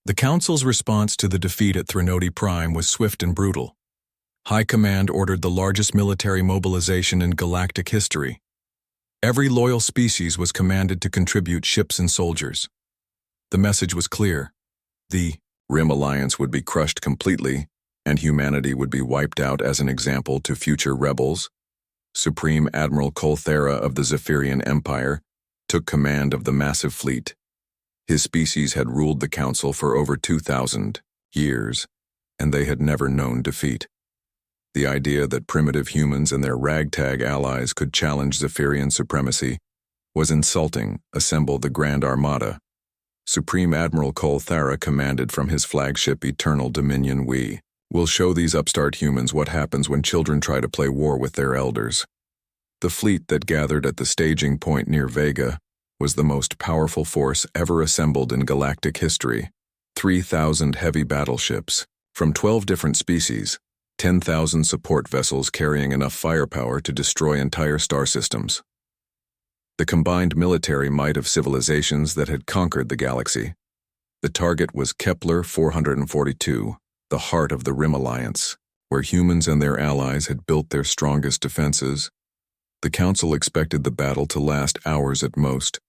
The Council's response to the defeat at Threnody Prime was swift and brutal. High Command ordered the largest military mobilization in galactic history. Every loyal species was commanded to contribute ships and soldiers. The message was clear. The Rim Alliance would be crushed completely, and humanity would be wiped out as an example to future rebels. Supreme Admiral Colthera of the Zephyrian Empire took command of the massive fleet. His species had ruled the Council for over 2,000 years, and they had never known defeat. The idea that primitive humans and their ragtag allies could challenge Zephyrian supremacy was insulting. Assemble the Grand Armada. Supreme Admiral Colthera commanded from his flagship Eternal Dominion. We will show these upstart humans what happens when children try to play war with their elders. The fleet that gathered at the staging point near Vega was the most powerful force ever assembled in galactic history. 3,000 heavy battleships from 12 different species, 10,000 support vessels carrying enough firepower to destroy entire star systems. The combined military might of civilizations that had conquered the galaxy. The target was Kepler 442, the heart of the Rim Alliance, where humans and their allies had built their strongest defenses. The Council expected the battle to last hours at most.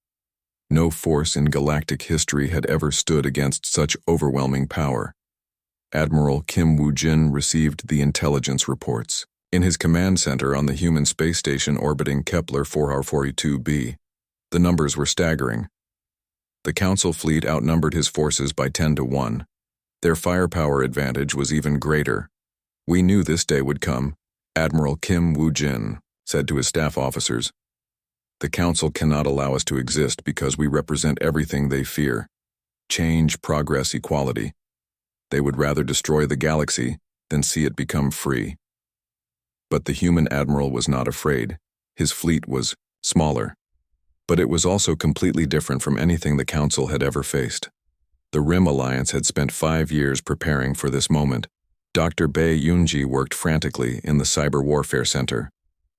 No force in galactic history had ever stood against such overwhelming power. Admiral Kim Woo-jin received the intelligence reports in his command center on the human space station orbiting Kepler 442b. The numbers were staggering. The Council fleet outnumbered his forces by 10 to 1. Their firepower advantage was even greater. "We knew this day would come," Admiral Kim Woo-jin said to his staff officers. "The Council cannot allow us to exist because we represent everything they fear. Change, progress, equality. They would rather destroy the galaxy than see it become free." But the human admiral was not afraid. His fleet was smaller. But it was also completely different from anything the Council had ever faced. The Rim Alliance had spent 5 years preparing for this moment. Dr. Bae Yoonji worked frantically in the Cyber Warfare Center.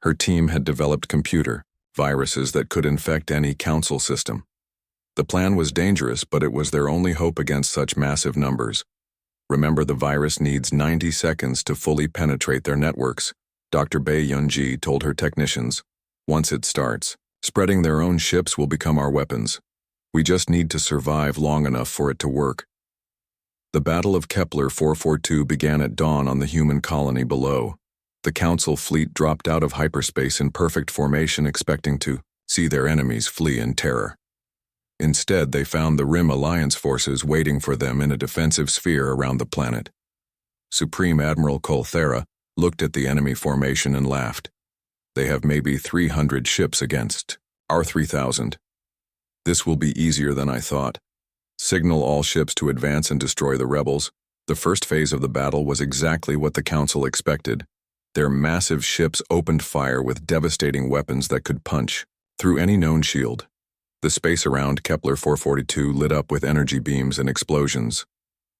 Her team had developed computer viruses that could infect any Council system. The plan was dangerous, but it was their only hope against such massive numbers. Remember, the virus needs 90 seconds to fully penetrate their networks, Dr. Bae Yoonji told her technicians. "Once it starts, spreading their own ships will become our weapons. We just need to survive long enough for it to work." The Battle of Kepler 442 began at dawn on the human colony below. The Council fleet dropped out of hyperspace in perfect formation, expecting to see their enemies flee in terror. Instead, they found the Rim Alliance forces waiting for them in a defensive sphere around the planet. Supreme Admiral Colthera looked at the enemy formation and laughed. "They have maybe 300 ships against our 3,000. This will be easier than I thought. Signal all ships to advance and destroy the rebels." The first phase of the battle was exactly what the Council expected. Their massive ships opened fire with devastating weapons that could punch through any known shield. The space around Kepler 442 lit up with energy beams and explosions.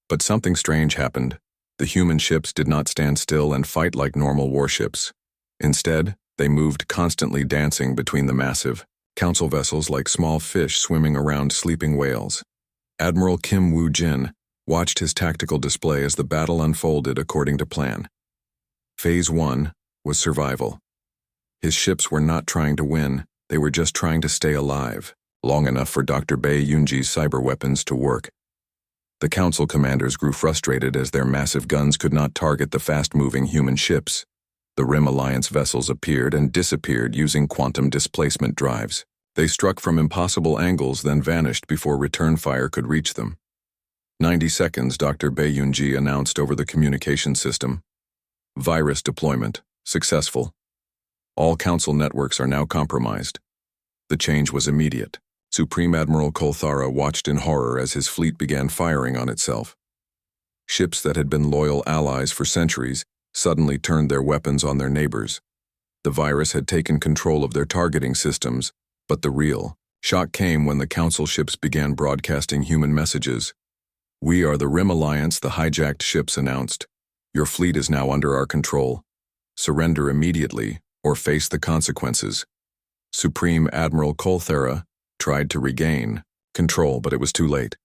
But something strange happened. The human ships did not stand still and fight like normal warships. Instead, they moved, constantly dancing between the massive Council vessels like small fish swimming around sleeping whales. Admiral Kim Woo-jin watched his tactical display as the battle unfolded according to plan. Phase 1 was survival. His ships were not trying to win, they were just trying to stay alive, long enough for Dr. Bae Yoonji's cyber weapons to work. The Council commanders grew frustrated as their massive guns could not target the fast-moving human ships. The Rim Alliance vessels appeared and disappeared using quantum displacement drives. They struck from impossible angles, then vanished before return fire could reach them. 90 seconds, Dr. Bae Yoonji announced over the communication system. "Virus deployment successful. All Council networks are now compromised." The change was immediate. Supreme Admiral Colthera watched in horror as his fleet began firing on itself. Ships that had been loyal allies for centuries suddenly turned their weapons on their neighbors. The virus had taken control of their targeting systems, but the real shock came when the Council ships began broadcasting human messages. "We are the Rim Alliance," the hijacked ships announced. "Your fleet is now under our control. Surrender immediately or face the consequences." Supreme Admiral Colthera tried to regain control, but it was too late.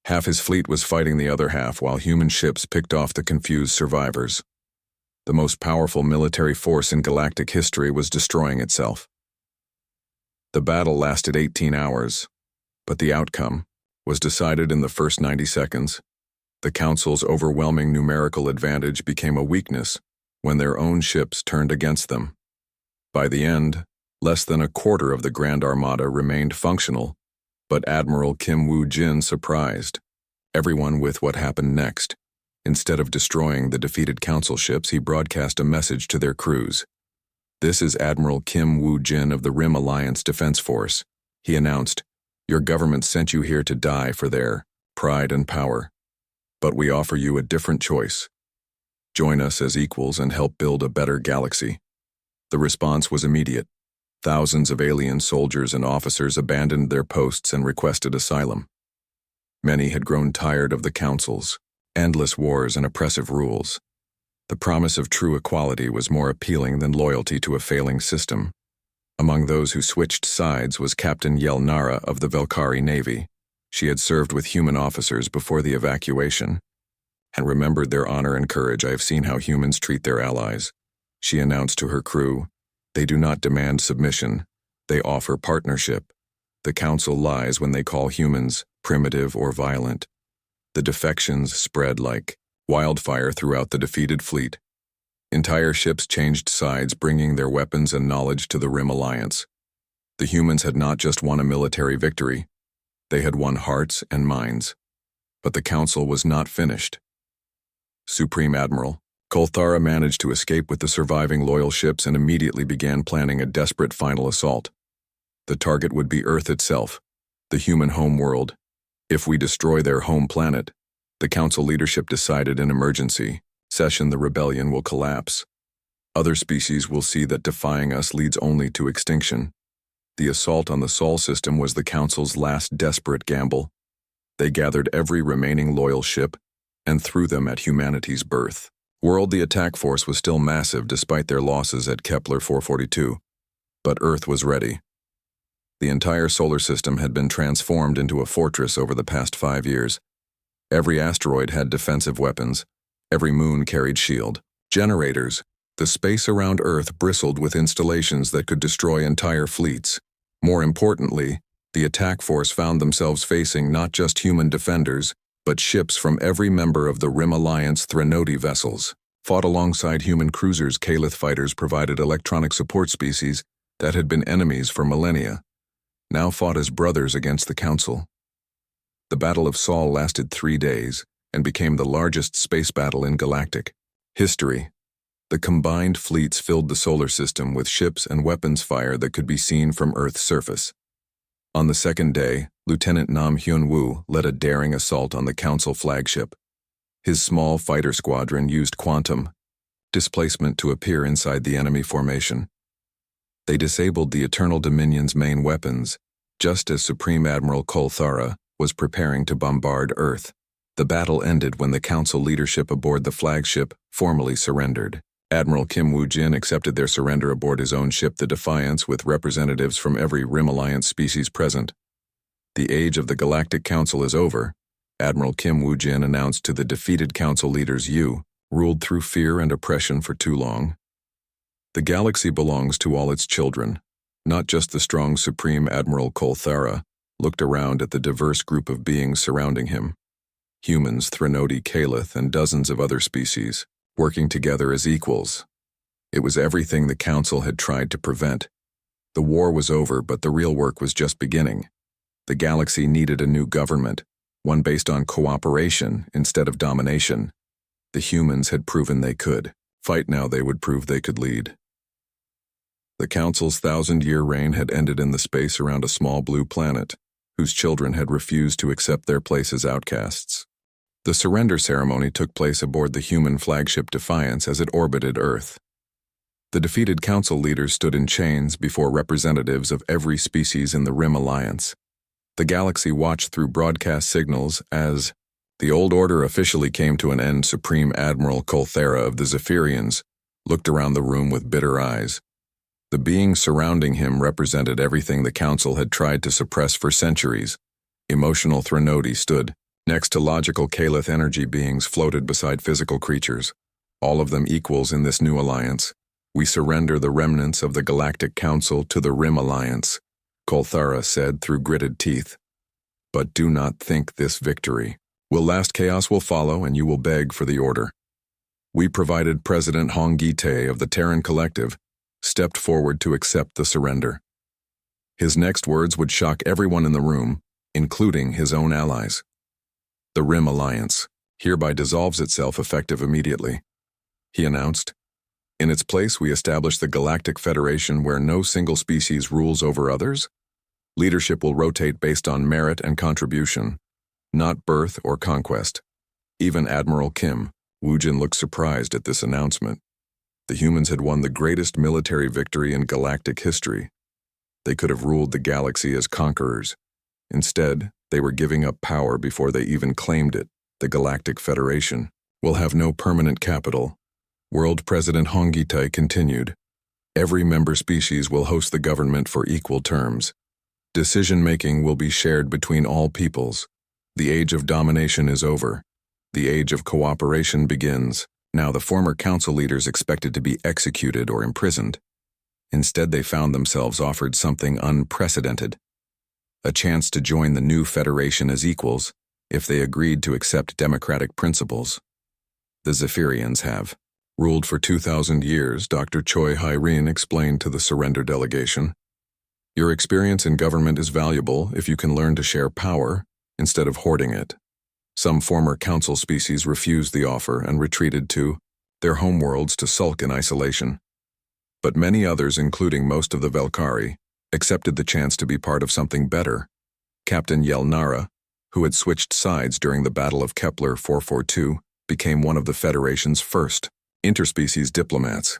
Half his fleet was fighting the other half while human ships picked off the confused survivors. The most powerful military force in galactic history was destroying itself. The battle lasted 18 hours, but the outcome was decided in the first 90 seconds. The Council's overwhelming numerical advantage became a weakness when their own ships turned against them. By the end, less than a quarter of the Grand Armada remained functional, but Admiral Kim Woo-jin surprised everyone with what happened next. Instead of destroying the defeated Council ships, he broadcast a message to their crews. "This is Admiral Kim Woo-jin of the Rim Alliance Defense Force," he announced. "Your government sent you here to die for their pride and power. But we offer you a different choice. Join us as equals and help build a better galaxy." The response was immediate. Thousands of alien soldiers and officers abandoned their posts and requested asylum. Many had grown tired of the Council's endless wars and oppressive rules. The promise of true equality was more appealing than loyalty to a failing system. Among those who switched sides was Captain Yel Nara of the Velkari Navy. She had served with human officers before the evacuation and remembered their honor and courage. "I have seen how humans treat their allies," she announced to her crew. "They do not demand submission. They offer partnership. The Council lies when they call humans primitive or violent." The defections spread like wildfire throughout the defeated fleet. Entire ships changed sides, bringing their weapons and knowledge to the Rim Alliance. The humans had not just won a military victory, they had won hearts and minds. But the Council was not finished. Supreme Admiral Kolthara managed to escape with the surviving loyal ships and immediately began planning a desperate final assault. The target would be Earth itself, the human homeworld. If we destroy their home planet, the Council leadership decided in emergency session, the rebellion will collapse. Other species will see that defying us leads only to extinction. The assault on the Sol system was the Council's last desperate gamble. They gathered every remaining loyal ship and threw them at humanity's birth. The attack force was still massive despite their losses at Kepler 442, but Earth was ready. The entire solar system had been transformed into a fortress over the past 5 years. Every asteroid had defensive weapons. Every moon carried shield generators. The space around Earth bristled with installations that could destroy entire fleets. More importantly, the attack force found themselves facing not just human defenders, but ships from every member of the Rim Alliance Threnody vessels. Fought alongside human cruisers, Kalith fighters provided electronic support species that had been enemies for millennia, now fought as brothers against the Council. The Battle of Sol lasted 3 days and became the largest space battle in galactic history. The combined fleets filled the solar system with ships and weapons fire that could be seen from Earth's surface. On the second day, Lieutenant Nam Hyun-woo led a daring assault on the Council flagship. His small fighter squadron used quantum displacement to appear inside the enemy formation. They disabled the Eternal Dominion's main weapons, just as Supreme Admiral Kolthara was preparing to bombard Earth. The battle ended when the Council leadership aboard the flagship formally surrendered. Admiral Kim Woo-jin accepted their surrender aboard his own ship, the Defiance, with representatives from every Rim Alliance species present. "The age of the Galactic Council is over," Admiral Kim Woo-jin announced to the defeated Council leaders. "You ruled through fear and oppression for too long. The galaxy belongs to all its children, not just the strong Supreme Admiral Kolthara looked around at the diverse group of beings surrounding him. Humans, Threnody, Kalith, and dozens of other species, working together as equals. It was everything the Council had tried to prevent. The war was over, but the real work was just beginning. The galaxy needed a new government, one based on cooperation instead of domination. The humans had proven they could fight. Now they would prove they could lead. The Council's 1,000-year reign had ended in the space around a small blue planet, whose children had refused to accept their place as outcasts. The surrender ceremony took place aboard the human flagship Defiance as it orbited Earth. The defeated Council leaders stood in chains before representatives of every species in the Rim Alliance. The galaxy watched through broadcast signals as the old order officially came to an end. Supreme Admiral Kolthara of the Zephyrians looked around the room with bitter eyes. The beings surrounding him represented everything the Council had tried to suppress for centuries. Emotional Threnody stood Next to logical Calith energy beings floated beside physical creatures, all of them equals in this new alliance. We surrender the remnants of the Galactic Council to the Rim Alliance, Kolthara said through gritted teeth. But do not think this victory will last. Chaos will follow and you will beg for the order. We provided President Hongite of the Terran Collective stepped forward to accept the surrender. His next words would shock everyone in the room, including his own allies. The Rim Alliance hereby dissolves itself effective immediately, he announced. In its place, we establish the Galactic Federation where no single species rules over others. Leadership will rotate based on merit and contribution, not birth or conquest. Even Admiral Kim Woojin looked surprised at this announcement. The humans had won the greatest military victory in galactic history. They could have ruled the galaxy as conquerors. Instead, they were giving up power before they even claimed it. The Galactic Federation will have no permanent capital. World President Hongite continued. Every member species will host the government for equal terms. Decision-making will be shared between all peoples. The age of domination is over. The age of cooperation begins. Now the former council leaders expected to be executed or imprisoned. Instead, they found themselves offered something unprecedented. A chance to join the new federation as equals if they agreed to accept democratic principles. The Zephyrians have ruled for 2,000 years, Dr. Choi Hyrene explained to the surrender delegation. Your experience in government is valuable if you can learn to share power instead of hoarding it. Some former council species refused the offer and retreated to their homeworlds to sulk in isolation. But many others, including most of the Velkari, accepted the chance to be part of something better. Captain Yelnara, who had switched sides during the Battle of Kepler 442, became one of the Federation's first interspecies diplomats.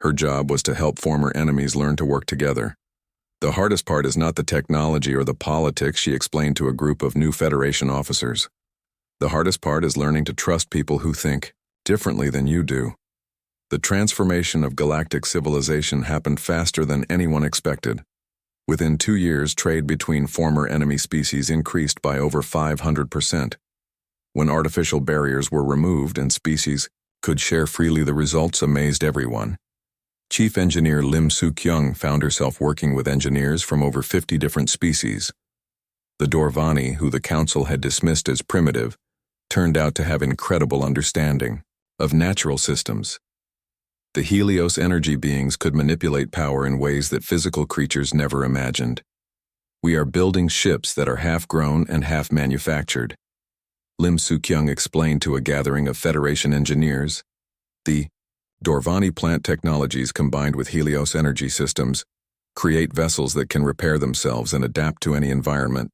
Her job was to help former enemies learn to work together. The hardest part is not the technology or the politics, she explained to a group of new Federation officers. The hardest part is learning to trust people who think differently than you do. The transformation of galactic civilization happened faster than anyone expected. Within 2 years, trade between former enemy species increased by over 500%. When artificial barriers were removed and species could share freely, the results amazed everyone. Chief Engineer Lim Soo-kyung found herself working with engineers from over 50 different species. The Dorvani, who the Council had dismissed as primitive, turned out to have incredible understanding of natural systems. The Helios energy beings could manipulate power in ways that physical creatures never imagined. We are building ships that are half-grown and half-manufactured, Lim Soo-kyung explained to a gathering of Federation engineers. The Dorvani plant technologies combined with Helios energy systems create vessels that can repair themselves and adapt to any environment.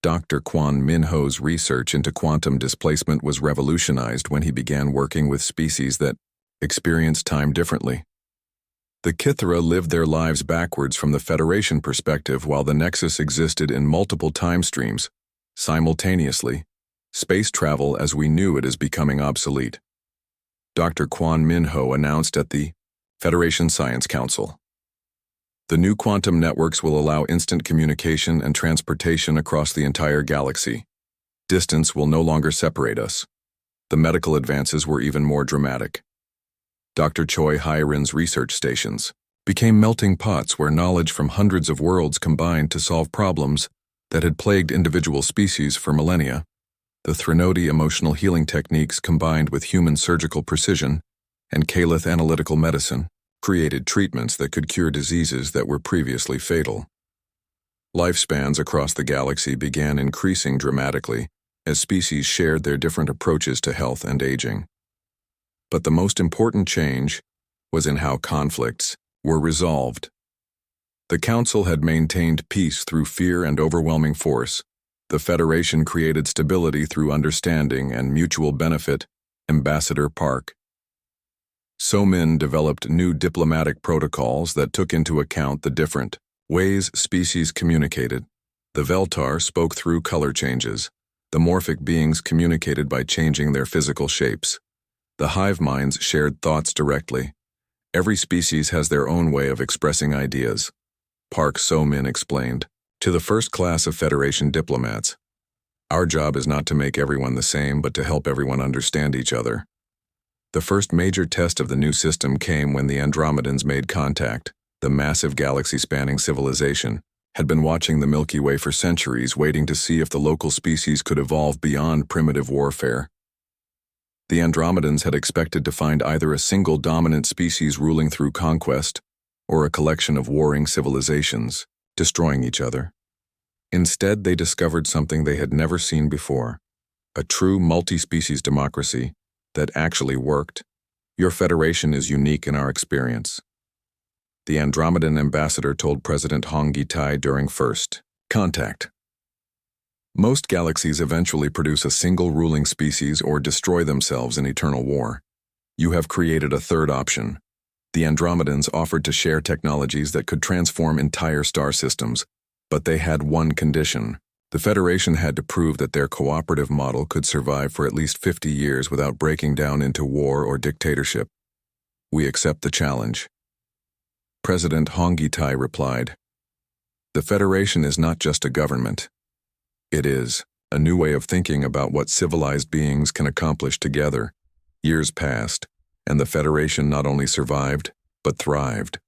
Dr. Kwon Min-ho's research into quantum displacement was revolutionized when he began working with species that experienced time differently. The Kithara lived their lives backwards from the Federation perspective, while the Nexus existed in multiple time streams. Simultaneously, space travel as we knew it is becoming obsolete. Dr. Kwon Min-ho announced at the Federation Science Council. The new quantum networks will allow instant communication and transportation across the entire galaxy. Distance will no longer separate us. The medical advances were even more dramatic. Dr. Choi Hyren's research stations became melting pots where knowledge from hundreds of worlds combined to solve problems that had plagued individual species for millennia. The Threnody emotional healing techniques combined with human surgical precision and Calith analytical medicine created treatments that could cure diseases that were previously fatal. Lifespans across the galaxy began increasing dramatically as species shared their different approaches to health and aging. But the most important change was in how conflicts were resolved. The Council had maintained peace through fear and overwhelming force. The Federation created stability through understanding and mutual benefit. Ambassador Park So-Min developed new diplomatic protocols that took into account the different ways species communicated. The Veltar spoke through color changes. The morphic beings communicated by changing their physical shapes. The hive minds shared thoughts directly. Every species has their own way of expressing ideas, Park So-Min explained to the first class of Federation diplomats. Our job is not to make everyone the same, but to help everyone understand each other. The first major test of the new system came when the Andromedans made contact. The massive galaxy-spanning civilization had been watching the Milky Way for centuries, waiting to see if the local species could evolve beyond primitive warfare. The Andromedans had expected to find either a single dominant species ruling through conquest, or a collection of warring civilizations, destroying each other. Instead, they discovered something they had never seen before, a true multi-species democracy that actually worked. Your Federation is unique in our experience, the Andromedan ambassador told President Hong Gi-tai during first contact. Most galaxies eventually produce a single ruling species or destroy themselves in eternal war. You have created a third option. The Andromedans offered to share technologies that could transform entire star systems, but they had one condition. The Federation had to prove that their cooperative model could survive for at least 50 years without breaking down into war or dictatorship. We accept the challenge. President Hong Gi-tai replied, "The Federation is not just a government. It is a new way of thinking about what civilized beings can accomplish together." Years passed, and the Federation not only survived, but thrived.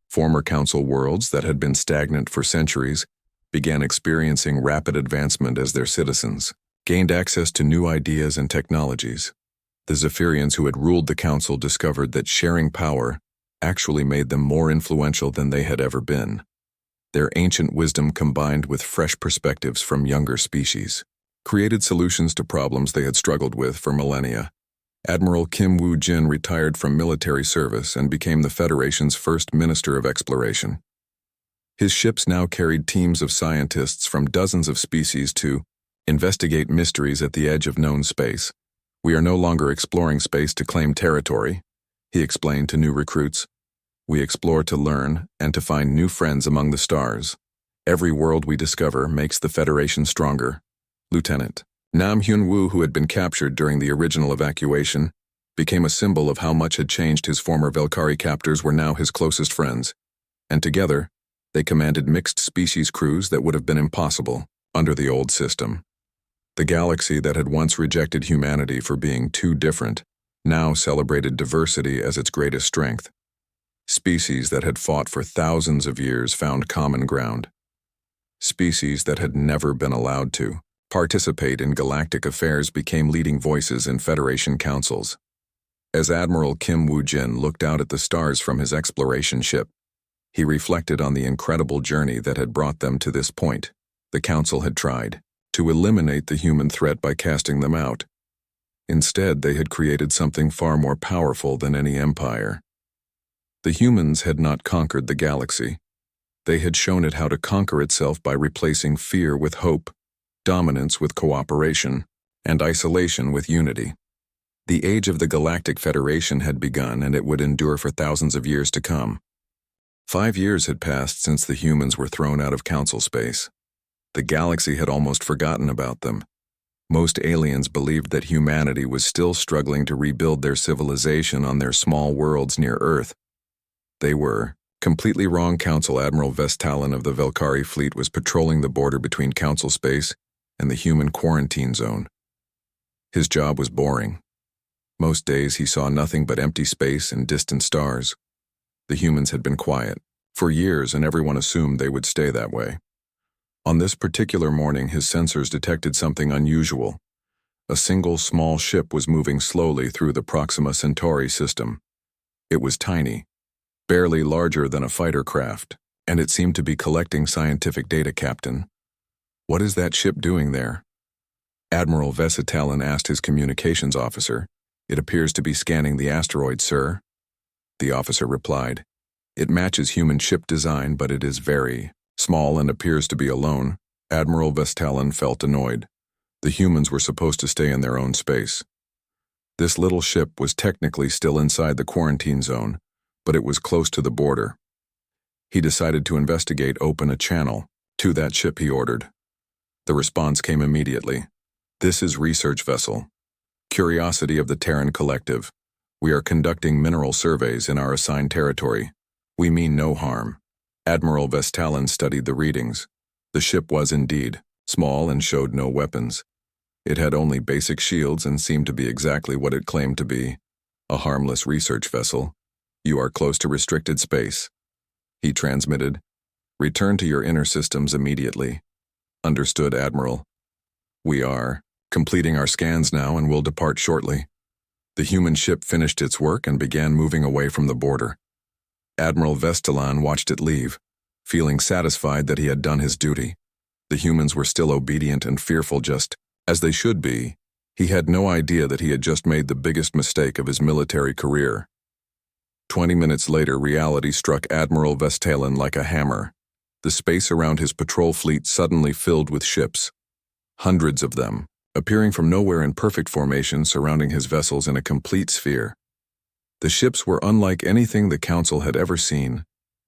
Former Council worlds that had been stagnant for centuries began experiencing rapid advancement as their citizens gained access to new ideas and technologies. The Zephyrians who had ruled the Council discovered that sharing power actually made them more influential than they had ever been. Their ancient wisdom combined with fresh perspectives from younger species created solutions to problems they had struggled with for millennia. Admiral Kim Woo-jin retired from military service and became the Federation's first Minister of Exploration. His ships now carried teams of scientists from dozens of species to investigate mysteries at the edge of known space. "We are no longer exploring space to claim territory," he explained to new recruits. "We explore to learn and to find new friends among the stars. Every world we discover makes the Federation stronger." Lieutenant Nam Hyun-woo, who had been captured during the original evacuation, became a symbol of how much had changed. His former Velkari captors were now his closest friends, and together, they commanded mixed-species crews that would have been impossible under the old system. The galaxy that had once rejected humanity for being too different now celebrated diversity as its greatest strength. Species that had fought for thousands of years found common ground. Species that had never been allowed to participate in galactic affairs became leading voices in Federation councils. As Admiral Kim Woo-jin looked out at the stars from his exploration ship, he reflected on the incredible journey that had brought them to this point. The Council had tried to eliminate the human threat by casting them out. Instead, they had created something far more powerful than any empire. The humans had not conquered the galaxy. They had shown it how to conquer itself by replacing fear with hope, dominance with cooperation, and isolation with unity. The age of the Galactic Federation had begun, and it would endure for thousands of years to come. 5 years had passed since the humans were thrown out of Council space. The galaxy had almost forgotten about them. Most aliens believed that humanity was still struggling to rebuild their civilization on their small worlds near Earth. They were completely wrong. Council Admiral Vestalin of the Velkari fleet was patrolling the border between Council space and the human quarantine zone. His job was boring. Most days he saw nothing but empty space and distant stars. The humans had been quiet for years, and everyone assumed they would stay that way. On this particular morning, his sensors detected something unusual. A single small ship was moving slowly through the Proxima Centauri system. It was tiny, barely larger than a fighter craft, and it seemed to be collecting scientific data. "Captain, what is that ship doing there?" Admiral Vestalin asked his communications officer. "It appears to be scanning the asteroid, sir." The officer replied, "It matches human ship design, but it is very small and appears to be alone." Admiral Vestalin felt annoyed. The humans were supposed to stay in their own space. This little ship was technically still inside the quarantine zone, but it was close to the border. He decided to investigate. "Open a channel to that ship," he ordered. The response came immediately. "This is research vessel. Curiosity of the Terran Collective. We are conducting mineral surveys in our assigned territory. We mean no harm." Admiral Vestalin studied the readings. The ship was indeed small and showed no weapons. It had only basic shields and seemed to be exactly what it claimed to be, a harmless research vessel. "You are close to restricted space," he transmitted. "Return to your inner systems immediately." "Understood, Admiral." "We are completing our scans now and will depart shortly." The human ship finished its work and began moving away from the border. Admiral Vestalan watched it leave, feeling satisfied that he had done his duty. The humans were still obedient and fearful, just as they should be. He had no idea that he had just made the biggest mistake of his military career. 20 minutes later, reality struck Admiral Vestalan like a hammer. The space around his patrol fleet suddenly filled with ships. Hundreds of them, appearing from nowhere in perfect formation, surrounding his vessels in a complete sphere. The ships were unlike anything the Council had ever seen.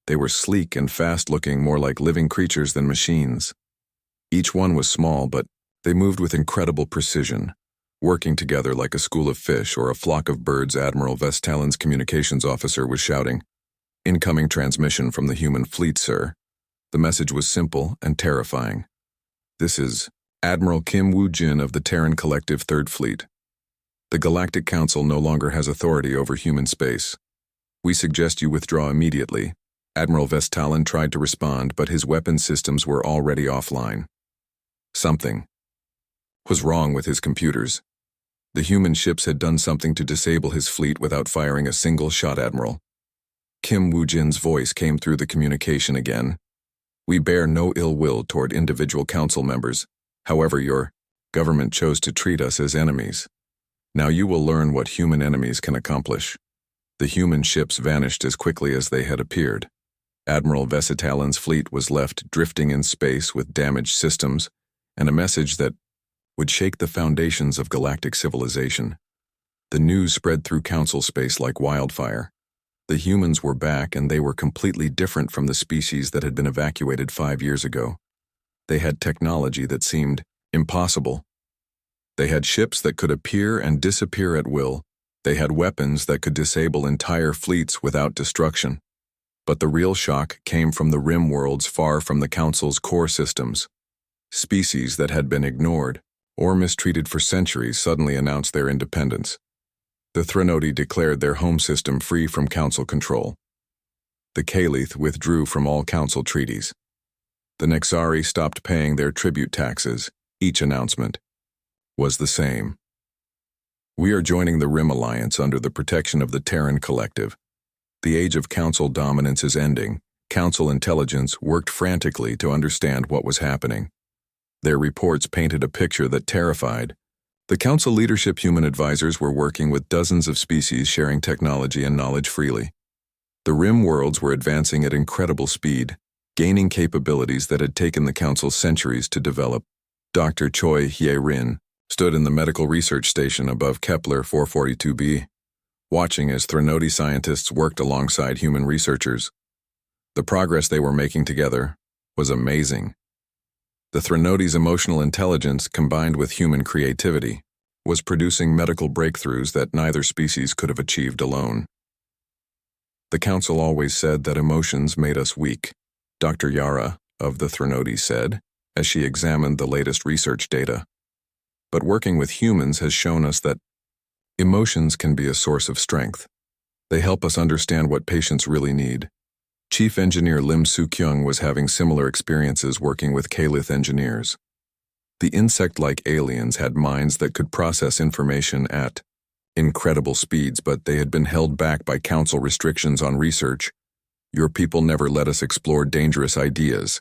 They were sleek and fast-looking, more like living creatures than machines. Each one was small, but they moved with incredible precision, working together like a school of fish or a flock of birds. Admiral Vestalan's communications officer was shouting, "Incoming transmission from the human fleet, sir." The message was simple and terrifying. "This is Admiral Kim Woo-jin of the Terran Collective Third Fleet. The Galactic Council no longer has authority over human space. We suggest you withdraw immediately." Admiral Vestalan tried to respond, but his weapon systems were already offline. Something was wrong with his computers. The human ships had done something to disable his fleet without firing a single shot. "Admiral." Kim Woo-jin's voice came through the communication again. "We bear no ill will toward individual council members. However, your government chose to treat us as enemies. Now you will learn what human enemies can accomplish." The human ships vanished as quickly as they had appeared. Admiral Vestalan's fleet was left drifting in space with damaged systems and a message that would shake the foundations of galactic civilization. The news spread through council space like wildfire. The humans were back, and they were completely different from the species that had been evacuated 5 years ago. They had technology that seemed impossible. They had ships that could appear and disappear at will. They had weapons that could disable entire fleets without destruction. But the real shock came from the rim worlds far from the Council's core systems. Species that had been ignored or mistreated for centuries suddenly announced their independence. The Threnodi declared their home system free from Council control. The Kalith withdrew from all Council treaties. The Nexari stopped paying their tribute taxes. Each announcement was the same. "We are joining the Rim Alliance under the protection of the Terran Collective. The age of Council dominance is ending." Council intelligence worked frantically to understand what was happening. Their reports painted a picture that terrified. The Council leadership human advisors were working with dozens of species, sharing technology and knowledge freely. The Rim worlds were advancing at incredible speed, gaining capabilities that had taken the Council centuries to develop. Dr. Choi Hye-rin stood in the medical research station above Kepler 442b, watching as Threnodi scientists worked alongside human researchers. The progress they were making together was amazing. The Threnodi's emotional intelligence, combined with human creativity, was producing medical breakthroughs that neither species could have achieved alone. "The Council always said that emotions made us weak," Dr. Yara of the Threnodi said, as she examined the latest research data. "But working with humans has shown us that emotions can be a source of strength. They help us understand what patients really need." Chief Engineer Lim Soo-kyung was having similar experiences working with Kalith engineers. The insect-like aliens had minds that could process information at incredible speeds, but they had been held back by Council restrictions on research. "Your people never let us explore dangerous ideas,"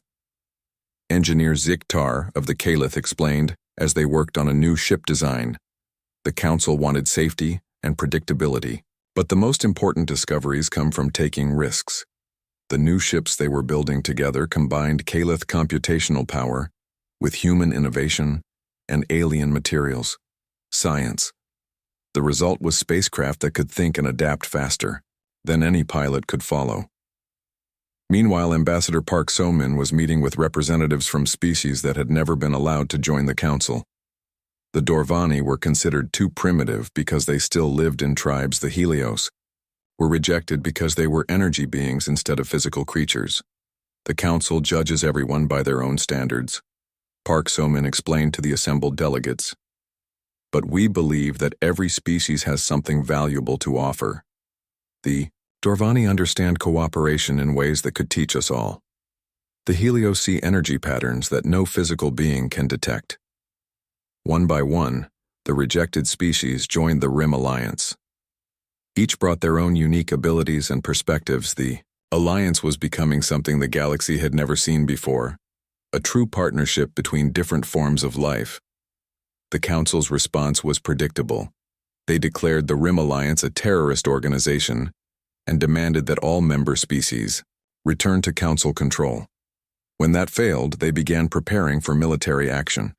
Engineer Ziktar of the Kalith explained as they worked on a new ship design. The Council wanted safety and predictability, but the most important discoveries come from taking risks. The new ships they were building together combined Kalith computational power with human innovation and alien materials. Science. The result was spacecraft that could think and adapt faster than any pilot could follow. Meanwhile, Ambassador Park So-min was meeting with representatives from species that had never been allowed to join the Council. The Dorvani were considered too primitive because they still lived in tribes. The Helios were rejected because they were energy beings instead of physical creatures. The Council judges everyone by their own standards. Park So-min explained to the assembled delegates. But we believe that every species has something valuable to offer. The Dorvani understand cooperation in ways that could teach us all. The Helios see energy patterns that no physical being can detect. One by one, the rejected species joined the Rim Alliance. Each brought their own unique abilities and perspectives. The alliance was becoming something the galaxy had never seen before, a true partnership between different forms of life. The Council's response was predictable. They declared the Rim Alliance a terrorist organization and demanded that all member species return to Council control. When that failed, they began preparing for military action.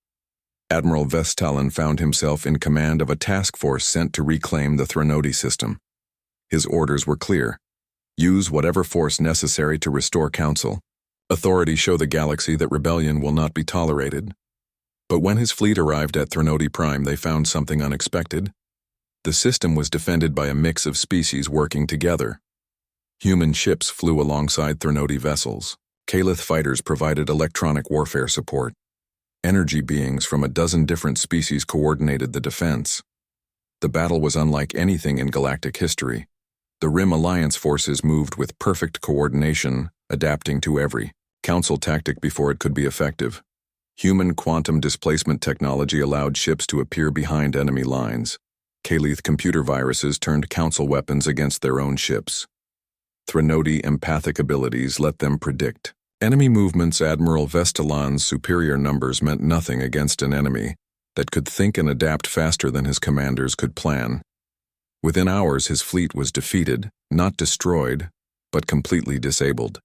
Admiral Vestalen found himself in command of a task force sent to reclaim the Threnody system. His orders were clear. Use whatever force necessary to restore Council. Authorities show the galaxy that rebellion will not be tolerated. But when his fleet arrived at Threnody Prime, they found something unexpected. The system was defended by a mix of species working together. Human ships flew alongside Threnody vessels. Kalith fighters provided electronic warfare support. Energy beings from a dozen different species coordinated the defense. The battle was unlike anything in galactic history. The Rim Alliance forces moved with perfect coordination, adapting to every Council tactic before it could be effective. Human quantum displacement technology allowed ships to appear behind enemy lines. Kalith computer viruses turned Council weapons against their own ships. Threnody empathic abilities let them predict enemy movements. Admiral Vestalan's superior numbers meant nothing against an enemy that could think and adapt faster than his commanders could plan. Within hours, his fleet was defeated, not destroyed, but completely disabled.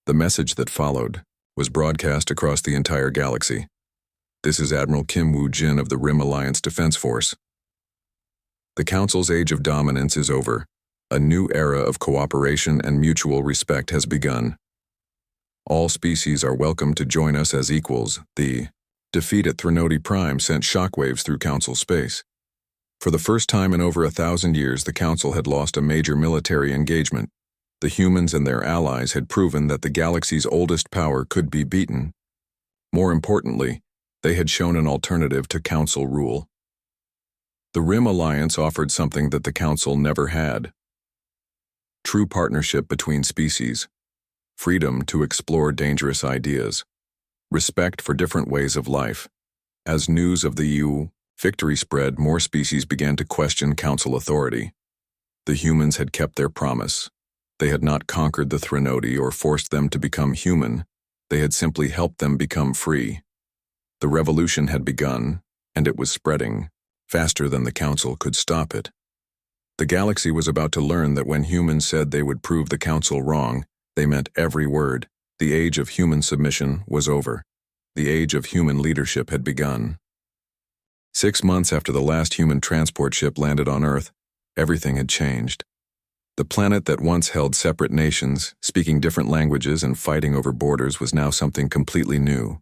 The message that followed was broadcast across the entire galaxy. This is Admiral Kim Woo-jin of the Rim Alliance Defense Force. The Council's age of dominance is over. A new era of cooperation and mutual respect has begun. All species are welcome to join us as equals. The defeat at Threnody Prime sent shockwaves through Council space. For the first time in over 1,000 years, the Council had lost a major military engagement. The humans and their allies had proven that the galaxy's oldest power could be beaten. More importantly, they had shown an alternative to Council rule. The Rim Alliance offered something that the Council never had. True partnership between species, freedom to explore dangerous ideas, respect for different ways of life. As news of the victory spread, more species began to question Council authority. The humans had kept their promise. They had not conquered the Threnody or forced them to become human. They had simply helped them become free. The revolution had begun, and it was spreading, faster than the Council could stop it. The galaxy was about to learn that when humans said they would prove the Council wrong, they meant every word. The age of human submission was over. The age of human leadership had begun. 6 months after the last human transport ship landed on Earth, everything had changed. The planet that once held separate nations, speaking different languages and fighting over borders, was now something completely new.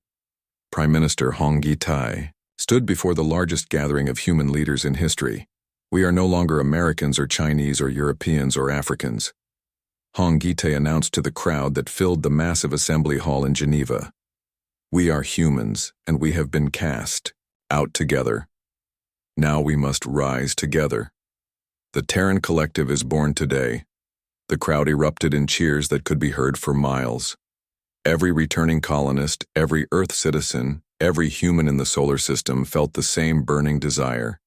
Prime Minister Hong Gi-tai stood before the largest gathering of human leaders in history. We are no longer Americans or Chinese or Europeans or Africans. Hong Gi-tai announced to the crowd that filled the massive assembly hall in Geneva. We are humans, and we have been cast out together. Now we must rise together. The Terran Collective is born today. The crowd erupted in cheers that could be heard for miles. Every returning colonist, every Earth citizen, every human in the solar system felt the same burning desire.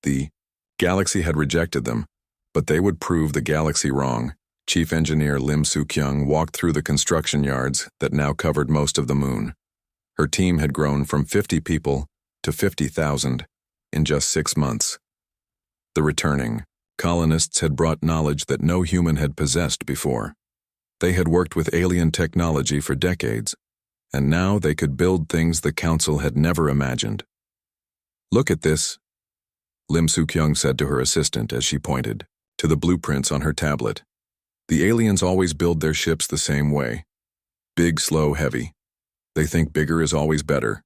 The galaxy had rejected them, but they would prove the galaxy wrong. Chief Engineer Lim Soo-kyung walked through the construction yards that now covered most of the moon. Her team had grown from 50 people to 50,000 in just 6 months. The returning colonists had brought knowledge that no human had possessed before. They had worked with alien technology for decades, and now they could build things the Council had never imagined. Look at this, Lim Soo-kyung said to her assistant as she pointed to the blueprints on her tablet. The aliens always build their ships the same way. Big, slow, heavy. They think bigger is always better.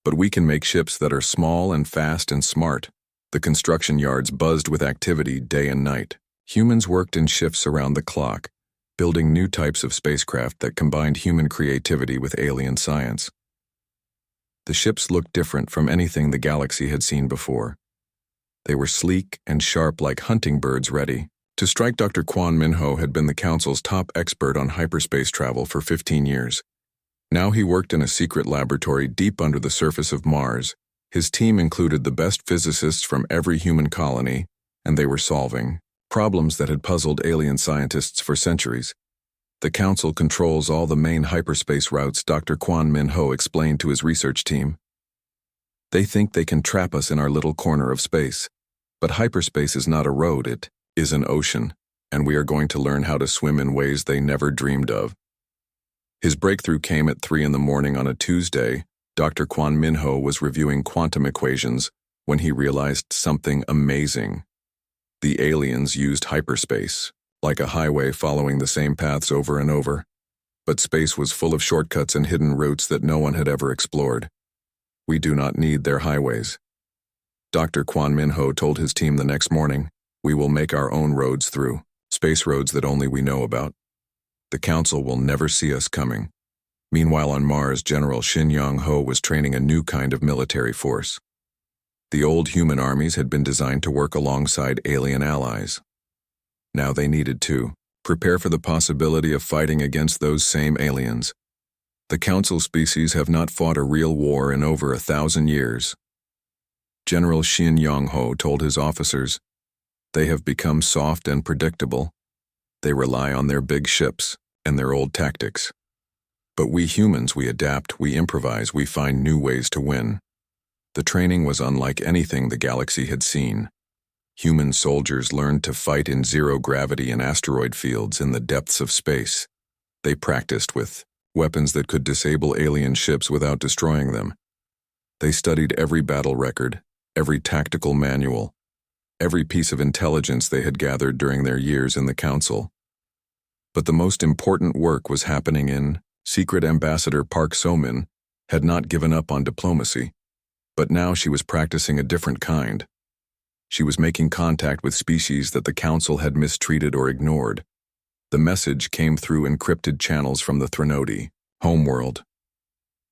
But we can make ships that are small and fast and smart. The construction yards buzzed with activity day and night. Humans worked in shifts around the clock, building new types of spacecraft that combined human creativity with alien science. The ships looked different from anything the galaxy had seen before. They were sleek and sharp like hunting birds ready to strike. Dr. Kwon Min-ho had been the Council's top expert on hyperspace travel for 15 years. Now he worked in a secret laboratory deep under the surface of Mars. His team included the best physicists from every human colony, and they were solving problems that had puzzled alien scientists for centuries. The Council controls all the main hyperspace routes, Dr. Kwon Min-ho explained to his research team. They think they can trap us in our little corner of space. But hyperspace is not a road, it is an ocean, and we are going to learn how to swim in ways they never dreamed of. His breakthrough came at 3 a.m. on a Tuesday. Dr. Kwon Min-ho was reviewing quantum equations when he realized something amazing. The aliens used hyperspace, like a highway following the same paths over and over. But space was full of shortcuts and hidden routes that no one had ever explored. We do not need their highways. Dr. Kwon Min-ho told his team the next morning, we will make our own roads through, space roads that only we know about. The Council will never see us coming. Meanwhile on Mars, General Shin Yong-ho was training a new kind of military force. The old human armies had been designed to work alongside alien allies. Now they needed to prepare for the possibility of fighting against those same aliens. The Council species have not fought a real war in over 1,000 years. General Shin Yong-ho told his officers, they have become soft and predictable. They rely on their big ships and their old tactics. But we humans, we adapt, we improvise, we find new ways to win. The training was unlike anything the galaxy had seen. Human soldiers learned to fight in zero-gravity and asteroid fields in the depths of space. They practiced with weapons that could disable alien ships without destroying them. They studied every battle record, every tactical manual, every piece of intelligence they had gathered during their years in the Council. But the most important work was happening in Secret Ambassador Park So-min had not given up on diplomacy, but now she was practicing a different kind. She was making contact with species that the Council had mistreated or ignored. The message came through encrypted channels from the Threnody, homeworld.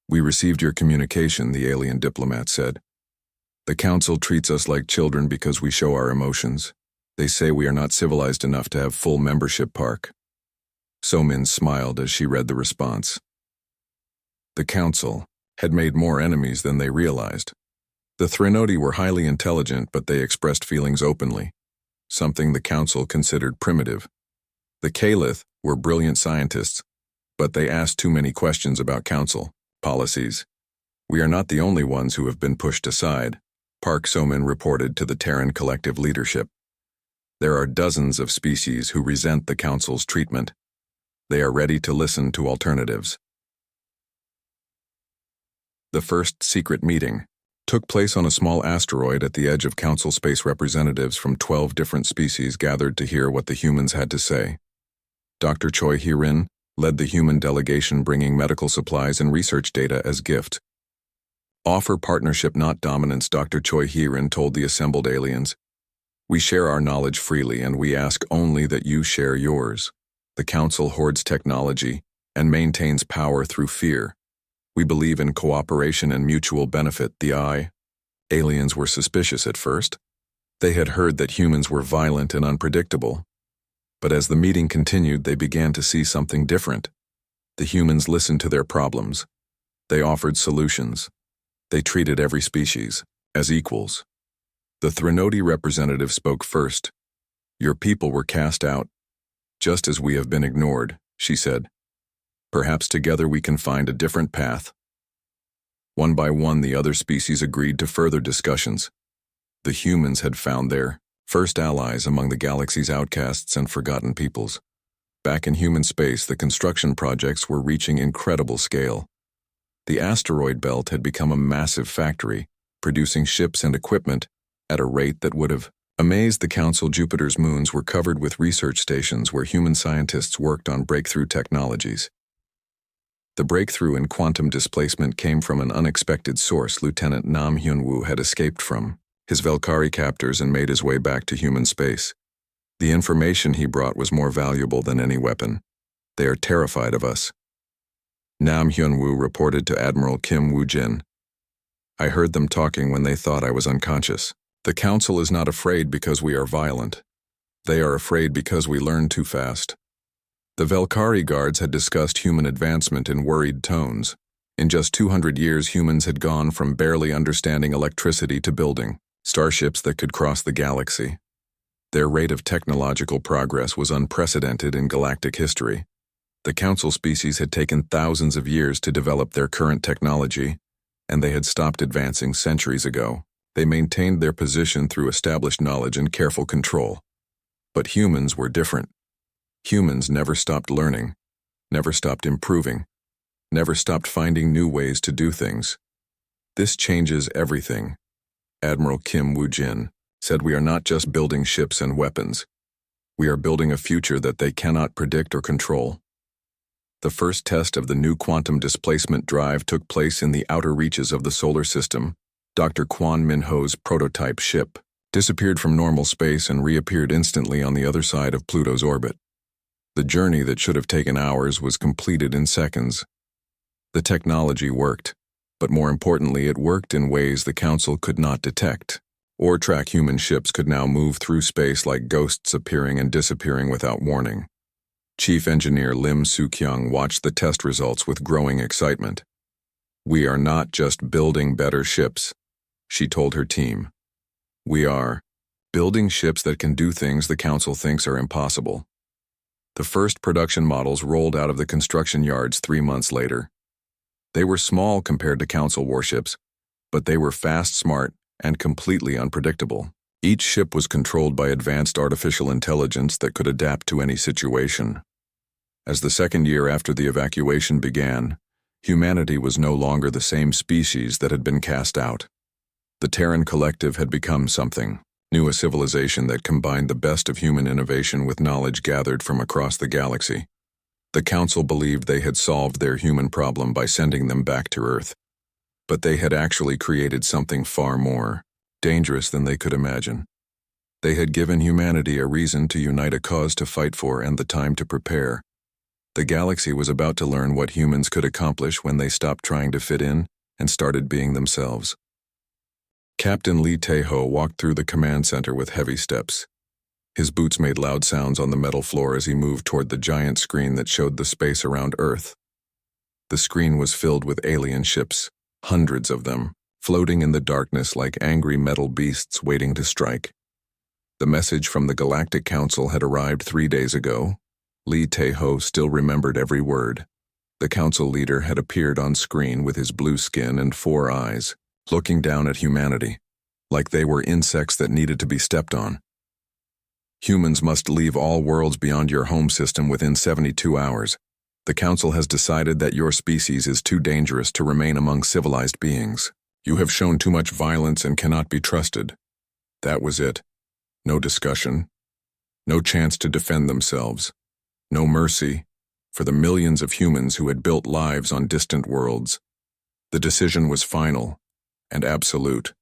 We received your communication, the alien diplomat said. The Council treats us like children because we show our emotions. They say we are not civilized enough to have full membership, Park. So-min smiled as she read the response. The Council had made more enemies than they realized. The Threnody were highly intelligent, but they expressed feelings openly, something the Council considered primitive. The Kalith were brilliant scientists, but they asked too many questions about Council policies. We are not the only ones who have been pushed aside, Park So-min reported to the Terran collective leadership. There are dozens of species who resent the Council's treatment. They are ready to listen to alternatives. The first secret meeting took place on a small asteroid at the edge of Council space. Representatives from 12 different species gathered to hear what the humans had to say. Dr. Choi Hee-rin led the human delegation, bringing medical supplies and research data as gift. Offer partnership, not dominance, Dr. Choi Hee-rin told the assembled aliens. We share our knowledge freely, and we ask only that you share yours. The Council hoards technology and maintains power through fear. We believe in cooperation and mutual benefit. The aliens were suspicious at first. They had heard that humans were violent and unpredictable. But as the meeting continued, they began to see something different. The humans listened to their problems. They offered solutions. They treated every species as equals. The Threnody representative spoke first. Your people were cast out, just as we have been ignored, she said. Perhaps together we can find a different path. One by one, the other species agreed to further discussions. The humans had found their first allies among the galaxy's outcasts and forgotten peoples. Back in human space, the construction projects were reaching incredible scale. The asteroid belt had become a massive factory, producing ships and equipment at a rate that would have amazed the Council. Jupiter's moons were covered with research stations where human scientists worked on breakthrough technologies. The breakthrough in quantum displacement came from an unexpected source. Lieutenant Nam Hyun-woo had escaped from his Valkyrie captors and made his way back to human space. The information he brought was more valuable than any weapon. They are terrified of us. Nam Hyun-woo reported to Admiral Kim Woo-jin. I heard them talking when they thought I was unconscious. The Council is not afraid because we are violent. They are afraid because we learn too fast. The Velkari guards had discussed human advancement in worried tones. In just 200 years, humans had gone from barely understanding electricity to building starships that could cross the galaxy. Their rate of technological progress was unprecedented in galactic history. The Council species had taken thousands of years to develop their current technology, and they had stopped advancing centuries ago. They maintained their position through established knowledge and careful control. But humans were different. Humans never stopped learning, never stopped improving, never stopped finding new ways to do things. This changes everything. Admiral Kim Woo-jin said, "We are not just building ships and weapons. We are building a future that they cannot predict or control." The first test of the new quantum displacement drive took place in the outer reaches of the solar system. Dr. Kwon Min-ho's prototype ship disappeared from normal space and reappeared instantly on the other side of Pluto's orbit. The journey that should have taken hours was completed in seconds. The technology worked, but more importantly, it worked in ways the Council could not detect. Or track human ships could now move through space like ghosts, appearing and disappearing without warning. Chief Engineer Lim Soo-kyung watched the test results with growing excitement. "We are not just building better ships," she told her team. "We are building ships that can do things the Council thinks are impossible." The first production models rolled out of the construction yards 3 months later. They were small compared to Council warships, but they were fast, smart, and completely unpredictable. Each ship was controlled by advanced artificial intelligence that could adapt to any situation. As the second year after the evacuation began, humanity was no longer the same species that had been cast out. The Terran Collective had become something new, a civilization that combined the best of human innovation with knowledge gathered from across the galaxy. The Council believed they had solved their human problem by sending them back to Earth. But they had actually created something far more dangerous than they could imagine. They had given humanity a reason to unite, a cause to fight for, and the time to prepare. The galaxy was about to learn what humans could accomplish when they stopped trying to fit in and started being themselves. Captain Lee Tae-ho walked through the command center with heavy steps. His boots made loud sounds on the metal floor as he moved toward the giant screen that showed the space around Earth. The screen was filled with alien ships, hundreds of them, floating in the darkness like angry metal beasts waiting to strike. The message from the Galactic Council had arrived 3 days ago. Lee Tae-ho still remembered every word. The Council leader had appeared on screen with his blue skin and 4 eyes, looking down at humanity, like they were insects that needed to be stepped on. "Humans must leave all worlds beyond your home system within 72 hours. The Council has decided that your species is too dangerous to remain among civilized beings. You have shown too much violence and cannot be trusted." That was it. No discussion. No chance to defend themselves. No mercy for the millions of humans who had built lives on distant worlds. The decision was final and absolute.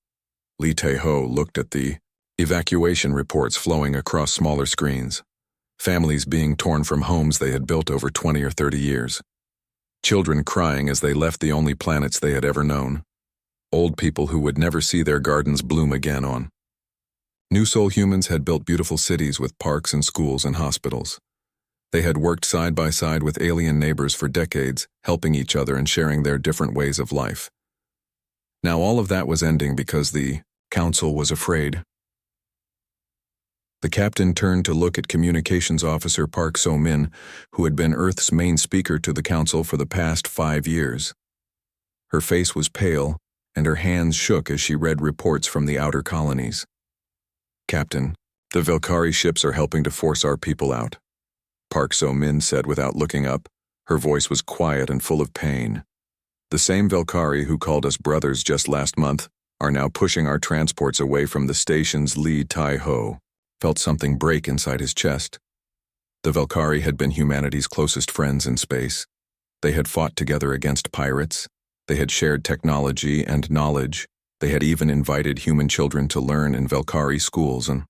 Lee Tae-ho looked at the evacuation reports flowing across smaller screens. Families being torn from homes they had built over 20 or 30 years. Children crying as they left the only planets they had ever known. Old people who would never see their gardens bloom again on. New Soul humans had built beautiful cities with parks and schools and hospitals. They had worked side by side with alien neighbors for decades, helping each other and sharing their different ways of life. Now all of that was ending because the Council was afraid. The captain turned to look at Communications Officer Park So-min, who had been Earth's main speaker to the Council for the past 5 years. Her face was pale, and her hands shook as she read reports from the outer colonies. "Captain, the Velkari ships are helping to force our people out," Park So-min said without looking up. Her voice was quiet and full of pain. "The same Velkari who called us brothers just last month are now pushing our transports away from the stations." Lee Tae-ho felt something break inside his chest. The Velkari had been humanity's closest friends in space. They had fought together against pirates. They had shared technology and knowledge. They had even invited human children to learn in Velkari schools, and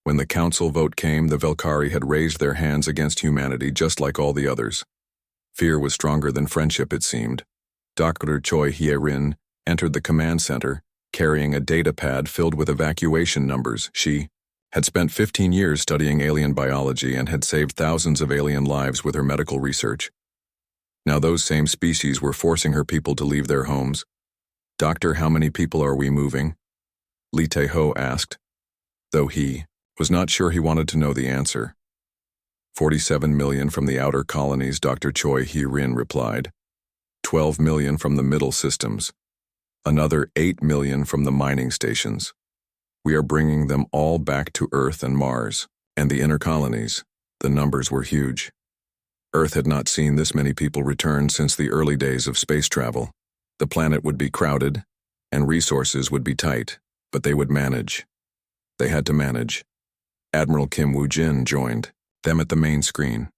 when the Council vote came, the Velkari had raised their hands against humanity just like all the others. Fear was stronger than friendship, it seemed. Dr. Choi Hye-rin entered the command center, carrying a data pad filled with evacuation numbers. She had spent 15 years studying alien biology and had saved thousands of alien lives with her medical research. Now those same species were forcing her people to leave their homes. "Doctor, how many people are we moving?" Lee Tae-ho asked, though he was not sure he wanted to know the answer. 47 million from the outer colonies, Dr. Choi Hee-rin replied. 12 million from the middle systems. Another 8 million from the mining stations. We are bringing them all back to Earth and Mars, and the inner colonies. The numbers were huge. Earth had not seen this many people return since the early days of space travel. The planet would be crowded, and resources would be tight, but they would manage. They had to manage. Admiral Kim Woo-jin joined them at the main screen.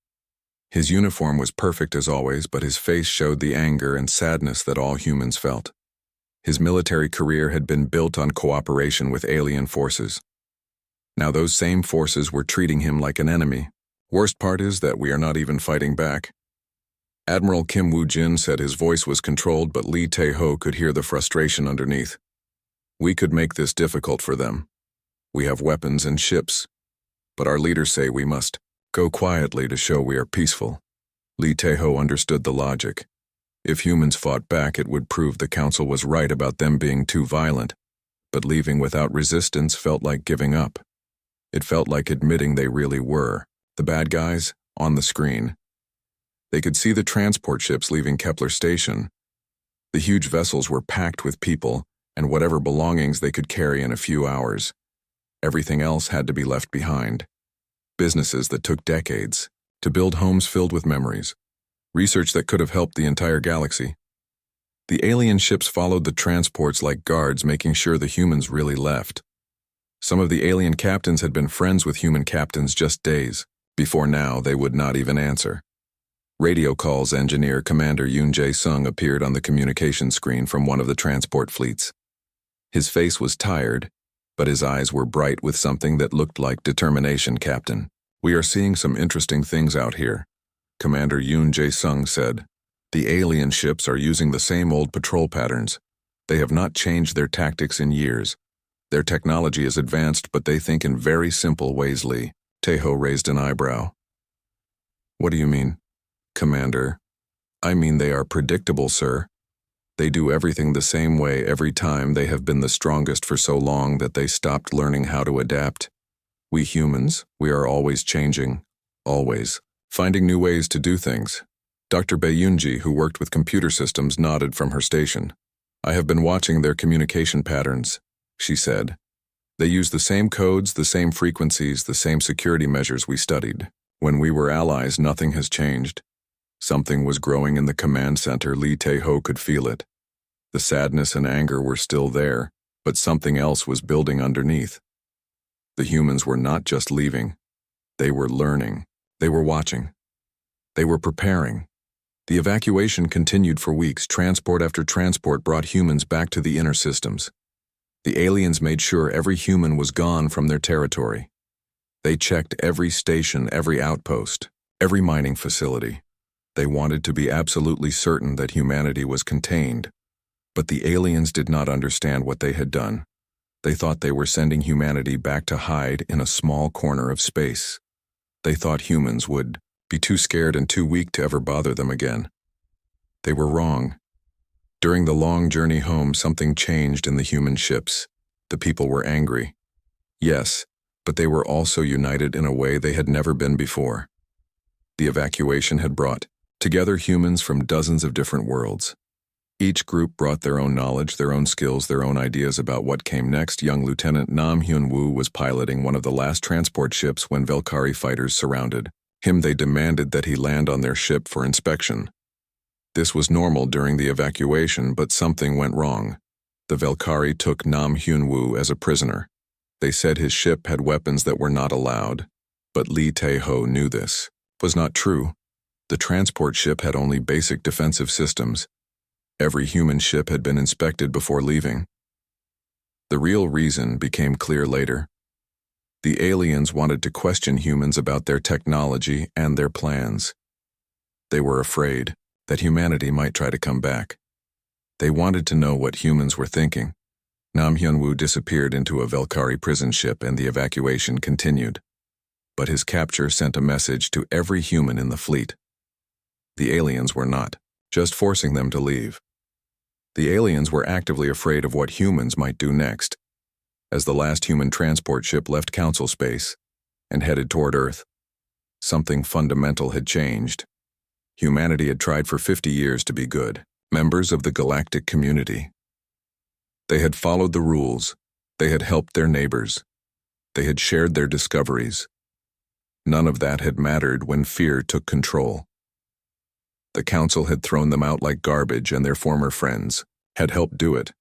His uniform was perfect as always, but his face showed the anger and sadness that all humans felt. His military career had been built on cooperation with alien forces. Now those same forces were treating him like an enemy. Worst part is that we are not even fighting back. Admiral Kim Woo-jin said his voice was controlled, but Lee Tae-ho could hear the frustration underneath. We could make this difficult for them. We have weapons and ships, but our leaders say we must go quietly to show we are peaceful. Lee Tae-ho understood the logic. If humans fought back, it would prove the council was right about them being too violent, but leaving without resistance felt like giving up. It felt like admitting they really were the bad guys on the screen. They could see the transport ships leaving Kepler Station. The huge vessels were packed with people and whatever belongings they could carry in a few hours. Everything else had to be left behind. Businesses that took decades to build homes filled with memories. Research that could have helped the entire galaxy. The alien ships followed the transports like guards, making sure the humans really left. Some of the alien captains had been friends with human captains just days before. Now they would not even answer. Radio calls engineer Commander Yoon Jae-sung appeared on the communication screen from one of the transport fleets. His face was tired, but his eyes were bright with something that looked like determination. "Captain, we are seeing some interesting things out here," Commander Yoon Jae-sung said. "The alien ships are using the same old patrol patterns. They have not changed their tactics in years. Their technology is advanced, but they think in very simple ways." Lee Tae-ho raised an eyebrow. "What do you mean, Commander?" "I mean they are predictable, sir. They do everything the same way every time. They have been the strongest for so long that they stopped learning how to adapt. We humans, we are always changing, always, finding new ways to do things." Dr. Bae Yoon-ji, who worked with computer systems, nodded from her station. "I have been watching their communication patterns," she said. "They use the same codes, the same frequencies, the same security measures we studied. When we were allies, nothing has changed." Something was growing in the command center. Lee Tae-ho could feel it. The sadness and anger were still there, but something else was building underneath. The humans were not just leaving. They were learning. They were watching. They were preparing. The evacuation continued for weeks. Transport after transport brought humans back to the inner systems. The aliens made sure every human was gone from their territory. They checked every station, every outpost, every mining facility. They wanted to be absolutely certain that humanity was contained. But the aliens did not understand what they had done. They thought they were sending humanity back to hide in a small corner of space. They thought humans would be too scared and too weak to ever bother them again. They were wrong. During the long journey home, something changed in the human ships. The people were angry. Yes, but they were also united in a way they had never been before. The evacuation had brought together humans from dozens of different worlds. Each group brought their own knowledge, their own skills, their own ideas about what came next. Young Lieutenant Nam Hyun-woo was piloting one of the last transport ships when Valkyrie fighters surrounded him. They demanded that he land on their ship for inspection. This was normal during the evacuation, but something went wrong. The Valkyrie took Nam Hyun-woo as a prisoner. They said his ship had weapons that were not allowed, but Lee Tae-ho knew this was not true. The transport ship had only basic defensive systems. Every human ship had been inspected before leaving. The real reason became clear later. The aliens wanted to question humans about their technology and their plans. They were afraid that humanity might try to come back. They wanted to know what humans were thinking. Nam Hyunwoo disappeared into a Velkari prison ship and the evacuation continued. But his capture sent a message to every human in the fleet. The aliens were not just forcing them to leave. The aliens were actively afraid of what humans might do next. As the last human transport ship left Council space and headed toward Earth, something fundamental had changed. Humanity had tried for 50 years to be good, members of the galactic community. They had followed the rules, they had helped their neighbors, they had shared their discoveries. None of that had mattered when fear took control. The Council had thrown them out like garbage, and their former friends had helped do it.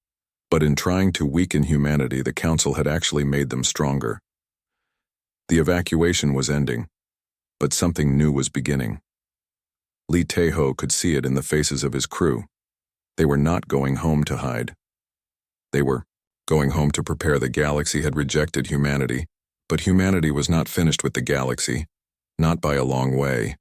But in trying to weaken humanity, the Council had actually made them stronger. The evacuation was ending, but something new was beginning. Lee Tae-ho could see it in the faces of his crew. They were not going home to hide. They were going home to prepare. The galaxy had rejected humanity, but humanity was not finished with the galaxy, not by a long way.